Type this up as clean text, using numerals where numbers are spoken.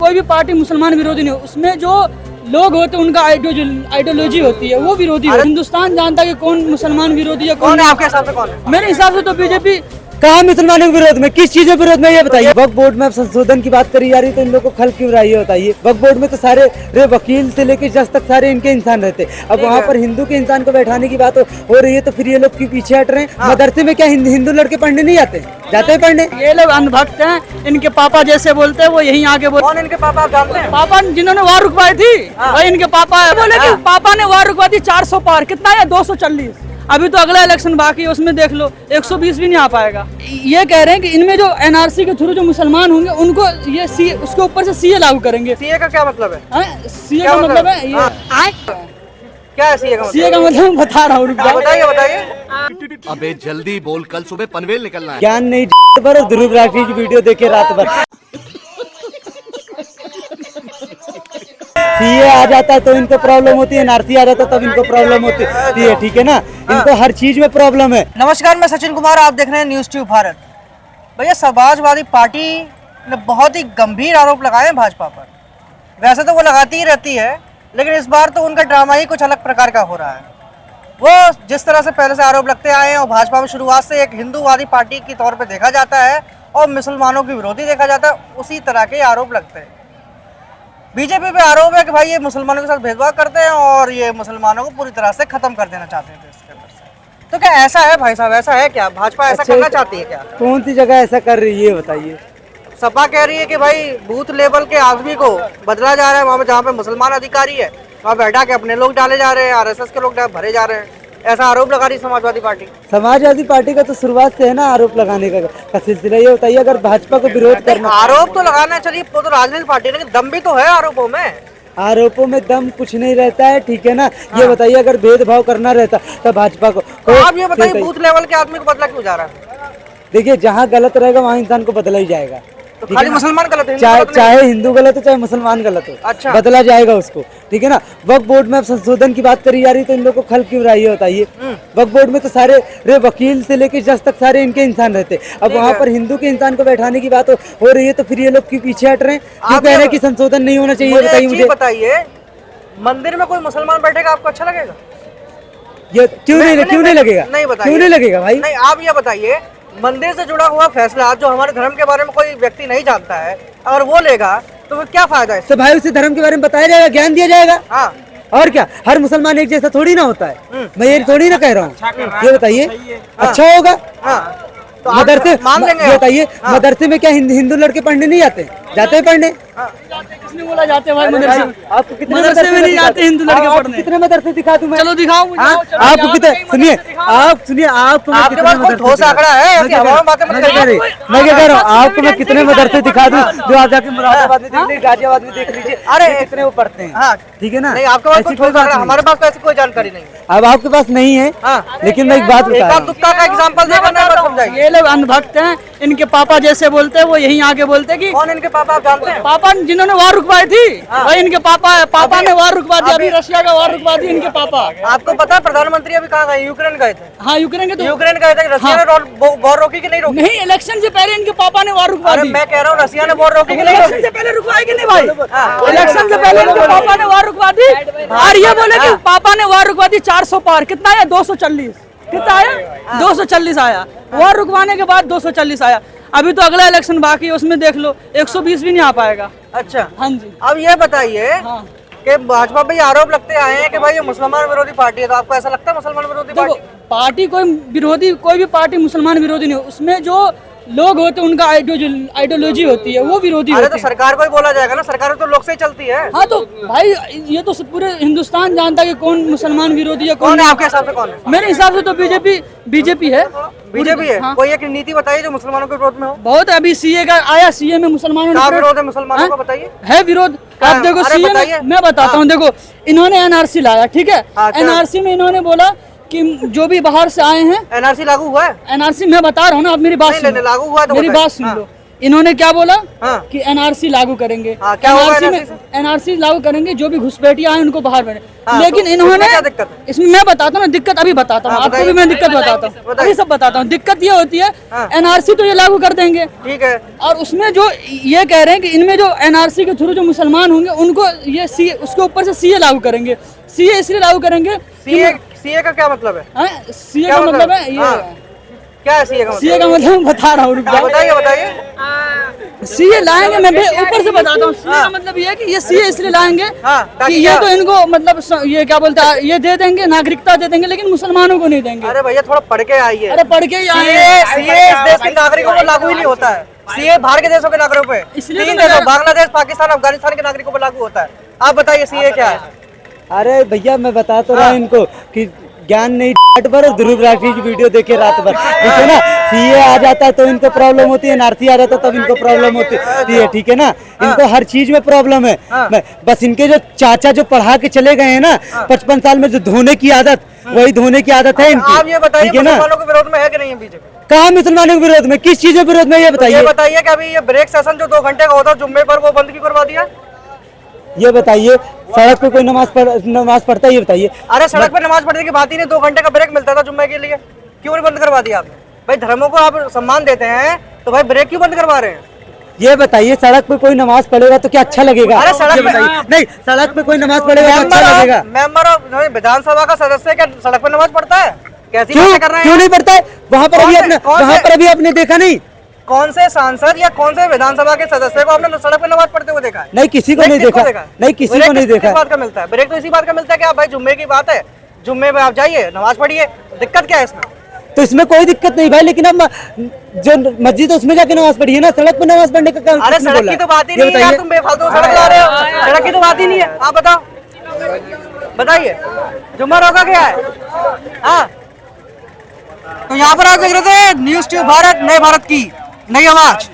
कोई भी पार्टी मुसलमान विरोधी नहीं, उसमें जो लोग होते हैं उनका आइडियोलॉजी होती है, वो विरोधी है। हिंदुस्तान जानता है कि कौन मुसलमान विरोधी है, कौन है। आपके हिसाब से कौन है? मेरे हिसाब से तो बीजेपी। कहाँ मुसलमानों के विरोध में, किस चीजों के विरोध में, ये बताइए। वक्फ बोर्ड में अब संशोधन की बात करी जा रही है तो इन लोगों को खल क्यों रहा है ये बताइए। वक्फ बोर्ड में तो सारे वकील से लेकर जज तक सारे इनके इंसान रहते, अब वहाँ पर हिंदू के इंसान को बैठाने की बात हो रही है तो फिर ये लोग क्यों पीछे हट रहे हैं। मदरसे में क्या हिंदू लड़के पढ़ने नहीं जाते हैं पढ़ने। ये लोग अंधभक्त हैं, इनके पापा जैसे बोलते हैं वो यहीं आगे बोलते। कौन इनके पापा आप जानते हैं? पापा जिन्होंने वार रुकवाई थी वही इनके पापा है। बोले कि पापा ने वार रुकवा दी 400 पार, कितना है 240। अभी तो अगला इलेक्शन बाकी है, उसमें देख लो 120 भी नहीं आ पाएगा। ये कह रहे हैं कि इनमें जो एनआरसी के थ्रू जो मुसलमान होंगे उनको ये सी उसके ऊपर से सीए लागू करेंगे। सीए का क्या मतलब है? सीए का मतलब है ये क्या है सीए का मतलब? सीए का मतलब बता रहा हूँ, बताइए। अबे जल्दी बोल, कल सुबह पनवेल निकलना है। ज्ञान नहीं भर ध्रुव राठी की वीडियो देखे रात भर। सीए आ जाता है तो इनको प्रॉब्लम होती है, एनआरसी आ जाता है तब इनको प्रॉब्लम होती है, ठीक है ना। इनको हर चीज में प्रॉब्लम है। नमस्कार, मैं सचिन कुमार, आप देख रहे हैं न्यूज़ ट्यूब भारत। भैया, समाजवादी पार्टी ने बहुत ही गंभीर आरोप लगाए हैं भाजपा पर। वैसे तो वो लगाती ही रहती है, लेकिन इस बार तो उनका ड्रामा ही कुछ अलग प्रकार का हो रहा है। वो जिस तरह से पहले से आरोप लगते आए हैं और भाजपा में शुरुआत से एक हिंदूवादी पार्टी के तौर पर देखा जाता है और मुसलमानों के विरोधी देखा जाता है, उसी तरह के आरोप लगते हैं। बीजेपी पे आरोप है कि भाई ये मुसलमानों के साथ भेदभाव करते हैं और ये मुसलमानों को पूरी तरह से खत्म कर देना चाहते हैं देश के अंदर से। तो क्या ऐसा है भाई साहब, ऐसा है क्या? भाजपा ऐसा करना चाहती है क्या? कौन सी जगह ऐसा कर रही है ये बताइए। सपा कह रही है कि भाई बूथ लेवल के आदमी को बदला जा रहा है, वहाँ पे जहाँ पे मुसलमान अधिकारी है वहाँ बैठा के अपने लोग डाले जा रहे हैं, आरएसएस के लोग भरे जा रहे हैं, ऐसा आरोप लगा रही समाजवादी पार्टी। समाजवादी पार्टी का तो शुरुआत से है ना आरोप लगाने का सिलसिला। ये बताइए, अगर भाजपा को विरोध करना, आरोप तो लगाना चाहिए, वो तो राजनीतिक पार्टी है, लेकिन दम भी तो है आरोपों में। आरोपों में दम कुछ नहीं रहता है, ठीक है ना। ये बताइए, अगर भेदभाव करना रहता तो भाजपा को तो आप ये बताइए, बूथ लेवल के आदमी को बदला क्यों जा रहा है? देखिए, जहाँ गलत रहेगा वहाँ इंसान को बदला ही जाएगा। तो खाली मुसलमान गलत है, चाहे हिंदू गलत हो चाहे मुसलमान गलत हो, अच्छा, बदला जाएगा उसको, ठीक है ना। वक्फ बोर्ड में अब संशोधन की बात करी जा रही है तो इन लोगों को खल क्यों रहा है ये बताइए। वक्फ बोर्ड में तो सारे वकील से लेकर जज तक सारे इनके इंसान रहते, अब वहाँ पर हिंदू के इंसान को बैठाने की बात हो रही है तो फिर ये लोग क्यों पीछे हट रहे हैं, क्यों कह रहे हैं कि संशोधन नहीं होना चाहिए। बताइए मुझे, बताइए, मंदिर में कोई मुसलमान बैठेगा आपको अच्छा लगेगा? ये क्यों नहीं लगेगा? नहीं बताइए, क्यों नहीं लगेगा भाई? नहीं, आप ये बताइए, मंदिर से जुड़ा हुआ फैसला जो हमारे धर्म के बारे में कोई व्यक्ति नहीं जानता है अगर वो लेगा तो फिर क्या फायदा है? तो भाई उसे धर्म के बारे में बताया जाएगा, ज्ञान दिया जाएगा। हाँ, और क्या, हर मुसलमान एक जैसा थोड़ी ना होता है। मैं ये थोड़ी ना कह रहा हूँ, ये बताइए अच्छा होगा। तो मदरसे मान लेंगे? ये बताइए, मदरसे में क्या हिंदू लड़के पढ़ने नहीं जाते हैं पढ़ने। किसने बोला जाते हैं भाई मदरसे में? आपको कितने मदरसे में नहीं जाते हिंदू लड़के पढ़ने? कितने मदरसे दिखा दूं मैं? चलो दिखाओ मुझे। आपको कितने, सुनिए आपको आपके पास कोई ठोस आंकड़ा है? ऐसी हवा में बातें मत करिए। मैं क्या कह रहा हूँ, आपको मैं कितने मदरसे दिखा दूं जो आप जाके मुरादाबाद में देख लीजिए, गाजियाबाद में देख लीजिए, अरे कितने वो पढ़ते हैं, ठीक है ना। नहीं, आपके पास कोई ठोस आंकड़ा, हमारे पास तो ऐसी कोई जानकारी नहीं है। अब आपके पास नहीं है, लेकिन मैं एक बात बता रहा हूँ, तुक्का का एग्जांपल देकर मैं बात समझाइए। ये लोग अंधभक्त हैं, इनके पापा जैसे बोलते हैं वो यहीं आगे बोलते हैं कि कौन इनके पापा आप जानते हैं? पापा जिन्होंने वार रुकवाई थी वही इनके पापा है। पापा ने वार रुकवा दिया, अभी रशिया का वार रुकवा दी इनके पापा। आपको पता है प्रधानमंत्री अभी कहाँ गए? यूक्रेन गए थे। हाँ, यूक्रेन के तो यूक्रेन गए थे, रशिया ने वॉर रोकी कि नहीं रोकी? नहीं, इलेक्शन से पहले इनके पापा ने वार रुकवा दी। मैं कह रहा हूँ रशिया ने वॉर रोकी कि नहीं रोकी? इलेक्शन से पहले रुकवाई कि नहीं भाई? इलेक्शन से पहले इनके पापा ने वार रुकवा दी और ये बोले कि पापा ने वार रुकवा दी 400 पार, कितना है 240, कितना आया 240 आया। वार रुकवाने के बाद 240 आया। अभी तो अगला इलेक्शन बाकी है, उसमें देख लो 120 भी नहीं आ पाएगा। अच्छा, हाँ जी। अब ये बताइए कि भाजपा पे आरोप लगते आए हैं कि भाई ये मुसलमान विरोधी पार्टी है, तो आपको ऐसा लगता है मुसलमान विरोधी पार्टी? पार्टी कोई भी पार्टी मुसलमान विरोधी नहीं, उसमें जो लोग होते हैं उनका आइडियोलॉजी होती है, वो विरोधी होते हैं। तो सरकार को ही बोला जाएगा ना, सरकार तो लोग से ही चलती है। हाँ, तो भाई ये तो पूरे हिंदुस्तान जानता है कि कौन मुसलमान विरोधी है, कौन है। आपके हिसाब से कौन है? मेरे हिसाब से तो बीजेपी है। बीजेपी है। हाँ। कोई एक नीति बताइए जो मुसलमानों के विरोध में हो। बहुत अभी सीए का आया, सीए में मुसलमानों का विरोध है? मुसलमानों का बताइए। है विरोध? आप देखो सीए में, मैं बताता हूँ, देखो इन्होंने एनआरसी लाया, ठीक है। एनआरसी में इन्होंने बोला कि जो भी बाहर से आए हैं, एनआरसी लागू हुआ है? एनआरसी मैं बता रहा हूँ ना, आप मेरी बात सुन लो, लागू हुआ तो मेरी बात सुन लो। इन्होंने क्या बोला हाँ। कि एनआरसी लागू करेंगे। हाँ, क्या होगा एनआरसी में NRC से? एनआरसी लागू करेंगे, जो भी घुसपैठिया हैं उनको बाहर भेजें। हाँ, लेकिन तो इन्होंने इसमें क्या दिक्कत है? इसमें मैं बताता हूँ ना, दिक्कत अभी बताता हूँ हाँ, आपको भी, बताइए। मैं दिक्कत बताता हूँ, बताइए। अभी सब बताता हूँ। दिक्कत ये होती है हाँ। एनआरसी तो ये लागू कर देंगे, ठीक है। और उसमें जो ये कह रहे हैं कि इनमें जो एनआरसी के थ्रू जो मुसलमान होंगे उनको ये सी उसके ऊपर से सीए लागू करेंगे। सीए इसलिए लागू करेंगे सीए का क्या मतलब है? सीए क्या का मतलब है हाँ। ये, क्या है सीए का मतलब? सीए का मतलब मैं बता रहा हूँ, रुक जाओ। बताइए बताइए। सीए लाएंगे, मैं ऊपर से बताता हूँ। सीए का मतलब ये है कि ये सीए इसलिए लाएंगे हाँ, कि ताकि ये क्या? तो इनको मतलब ये क्या बोलते हैं, ये दे देंगे, नागरिकता दे देंगे, लेकिन मुसलमानों को नहीं देंगे। अरे भैया थोड़ा पढ़ के आइए। अरे पढ़ के ही आए सीए हैं। सीए इस देश के नागरिकों को लागू ही नहीं होता है। सीए बाहर के देशों के नागरिकों पे, इसलिए तो 3 मैं देशों कह- बांग्लादेश, पाकिस्तान, अफगानिस्तान के नागरिकों पे लागू होता है। आप बताइए सीए क्या है? अरे भैया मैं बता तो रहा इनको कि ज्ञान नहीं पर ध्रुव राठी की वीडियो देखे रात भर, ठीक है ना। सीए आ जाता है तो इनको प्रॉब्लम होती है, एनआरसी आ जाता है तब इनको प्रॉब्लम होती है, ठीक है ना। इनको हर चीज में प्रॉब्लम है। बस इनके जो चाचा जो पढ़ा के चले गए हैं ना 55 साल में, जो धोने की आदत, वही धोने की आदत है इनकी। आप ये बताइए ठीक है ना। मुसलमानों के विरोध में है कि नहीं है बीजेपी? कहाँ मुसलमानों के विरोध में, किस चीज के विरोध में, ये ये बताइए। बताइए कि अभी ये ब्रेक सेशन जो 2 घंटे का होता है जुम्मे पर, वो बंद क्यों करवा दिया? ये बताइए, सड़क पे कोई नमाज पढ़ता है, ये बताइए। अरे सड़क पे नमाज पढ़ने की बात ही नहीं, 2 घंटे का ब्रेक मिलता था जुम्मे के लिए, क्यों नहीं बंद करवा दिया आपने? भाई धर्मों को आप सम्मान देते हैं तो भाई ब्रेक क्यों बंद करवा रहे हैं? ये बताइए, सड़क पे कोई नमाज पढ़ेगा तो क्या अच्छा लगेगा? अरे सड़क ये पे- बताइए। नहीं, सड़क पे कोई नमाज पढ़ेगा तो अच्छा लगेगा? मेंबर ऑफ विधानसभा का सदस्य क्या सड़क पे नमाज पढ़ता है? कैसी क्यों बातें कर रहे क्यों हैं? नहीं पढ़ता है? वहाँ पर अभी आपने देखा नहीं? कौन से सांसद या कौन से विधानसभा के सदस्य को आपने सड़क पे नमाज पढ़ते हुए देखा है? नहीं, किसी को नहीं देखा। नहीं, किसी को नहीं देखा। किस बात का मिलता है ब्रेक? तो इसी बात का मिलता है कि आप भाई जुम्मे की बात है, जुम्मे में आप जाइए नमाज पढ़िए, दिक्कत क्या है इसमें? तो इसमें कोई दिक्कत नहीं भाई, लेकिन अब जो मस्जिद है उसमें जाके नमाज पढ़िए ना, सड़क पे नमाज पढ़ने का काम अरे किसने सड़क बोला? की तो बात ही ये नहीं है यार, बताइए। तुम बेफालतू सड़क ला रहे हो। सड़क की तो बात ही नहीं है, आप बताओ, बताइए जुम्मा रोका क्या है? हाँ, तो यहाँ पर आप देख रहे थे न्यूज़ ट्यूब भारत, नए भारत की नई आवाज।